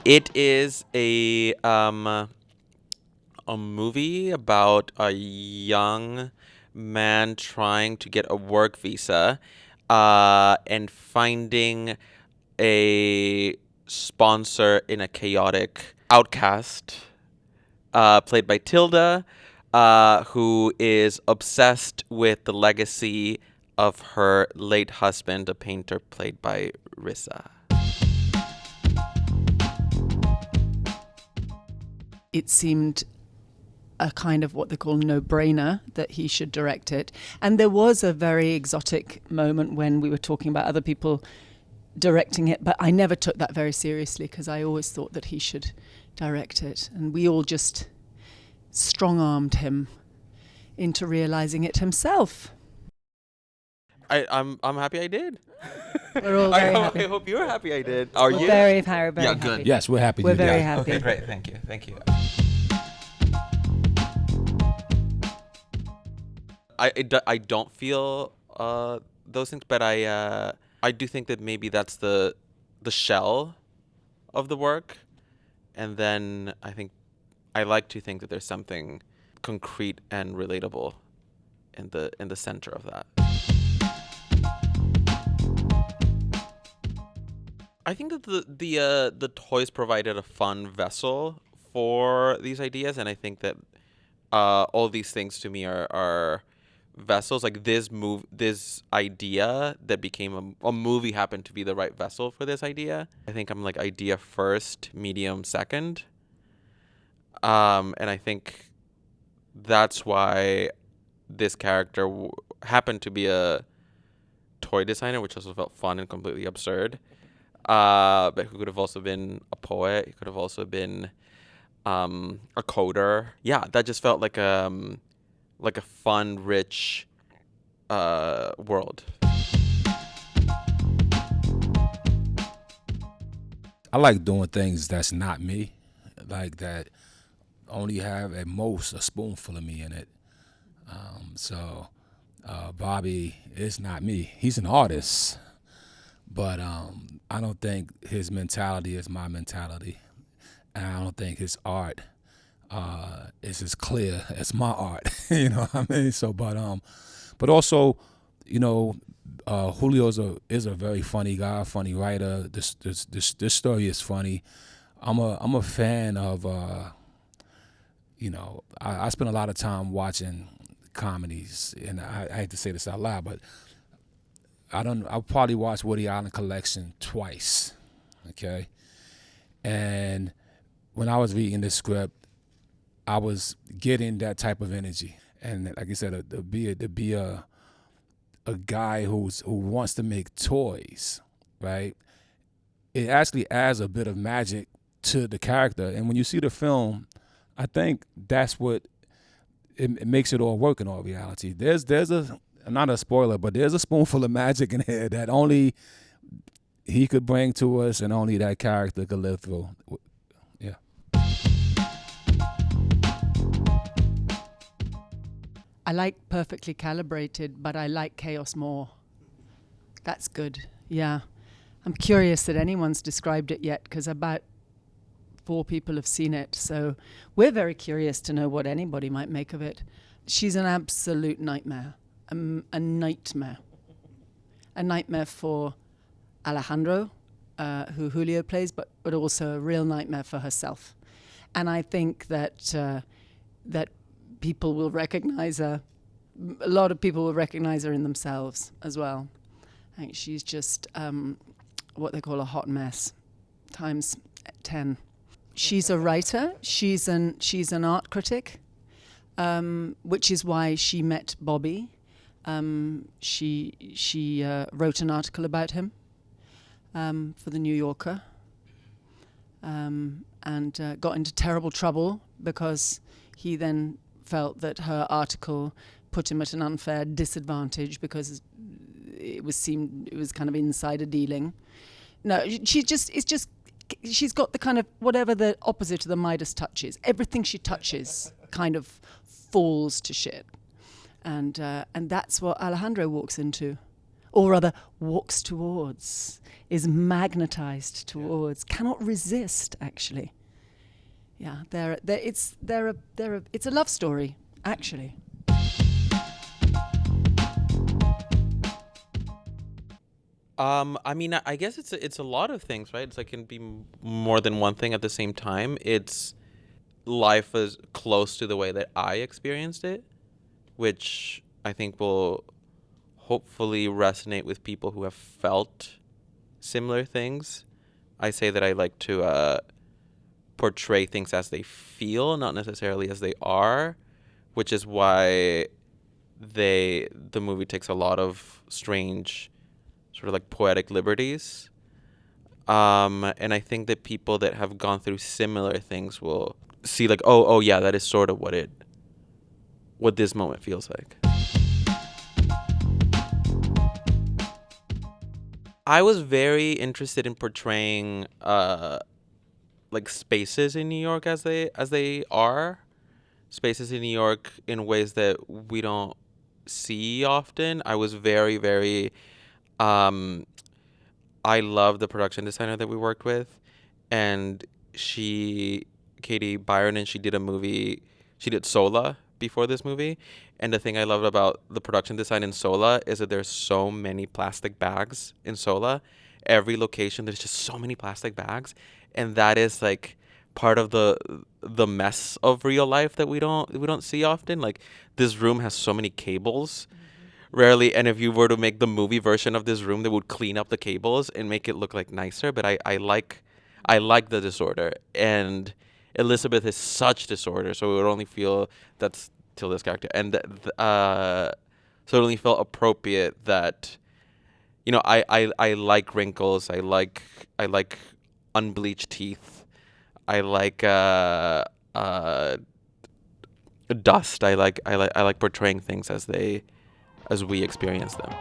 It is a movie about a young man trying to get a work visa, and finding a sponsor in a chaotic outcast, played by Tilda, who is obsessed with the legacy of her late husband, a painter played by RZA. It seemed a kind of what they call no-brainer that he should direct it. And there was a very exotic moment when we were talking about other people directing it, but I never took that very seriously because I always thought that he should direct it. And we all just strong-armed him into realizing it himself. I'm happy I did. We're all very happy. I hope you're happy I did. Are you? Very happy. Yeah, good. Yes, we're happy. We're you did. very happy. Okay, great. Thank you. I don't feel those things, but I do think that maybe that's the shell of the work, and then I like to think that there's something concrete and relatable in the center of that. I think that the toys provided a fun vessel for these ideas, and I think that all these things to me are vessels. Like this idea that became a movie happened to be the right vessel for this idea. I think I'm like idea first, medium second, and I think that's why this character happened to be a toy designer, which also felt fun and completely absurd. But who could have also been a poet. He could have also been a coder. Yeah, that just felt like a fun, rich world. I like doing things that's not me, like that only have at most a spoonful of me in it. So Bobby is not me. He's an artist, but I don't think his mentality is my mentality, and I don't think his art is as clear as my art. You know what I mean? So, but also, you know, Julio is a very funny guy, funny writer. This story is funny. I'm a fan of you know, I spend a lot of time watching comedies, and I hate to say this out loud, but I'll probably watch Woody Allen Collection twice, okay? And when I was reading this script, I was getting that type of energy. And like I said, to be a guy who wants to make toys, right? It actually adds a bit of magic to the character. And when you see the film, I think that's what it makes it all work in all reality. There's not a spoiler, but there's a spoonful of magic in here that only he could bring to us, and only that character could live through. Yeah. I like perfectly calibrated, but I like chaos more. That's good. Yeah. I'm curious that anyone's described it yet, because about 4 people have seen it. So we're very curious to know what anybody might make of it. She's an absolute nightmare. A nightmare. A nightmare for Alejandro, who Julio plays, but also a real nightmare for herself. And I think that that people will recognize her. A lot of people will recognize her in themselves as well. I think she's just what they call a hot mess, times 10. She's a writer. She's an art critic, which is why she met Bobby. She wrote an article about him for the New Yorker, and got into terrible trouble because he then felt that her article put him at an unfair disadvantage because it was kind of insider dealing. No, she's got the kind of whatever the opposite of the Midas touches. Everything she touches kind of falls to shit, and that's what Alejandro walks into. or rather walks towards, is magnetized towards, cannot resist, actually. Yeah, it's a love story, actually. I mean, I guess it's a lot of things, right? It's like can be more than one thing at the same time. It's life is close to the way that I experienced it, which I think will hopefully resonate with people who have felt similar things. I say that I like to portray things as they feel, not necessarily as they are, which is why the movie takes a lot of strange sort of like poetic liberties. And I think that people that have gone through similar things will see like, oh yeah, that is sort of what this moment feels like. I was very interested in portraying like spaces in New York as they are, spaces in New York in ways that we don't see often. I was very, very I love the production designer that we worked with, and Katie Byron, and she did a movie. She did Sola before this movie, and the thing I loved about the production design in Sola is that there's so many plastic bags in Sola. Every location, there's just so many plastic bags, and that is like part of the mess of real life that we don't see often. Like this room has so many cables. Rarely, and if you were to make the movie version of this room, they would clean up the cables and make it look like nicer. But I like the disorder, and Elizabeth is such disorder, so it would only feel that's Tilda's character, and so it only felt appropriate that, you know, I like wrinkles, I like unbleached teeth, I like dust, I like portraying things as we experience them.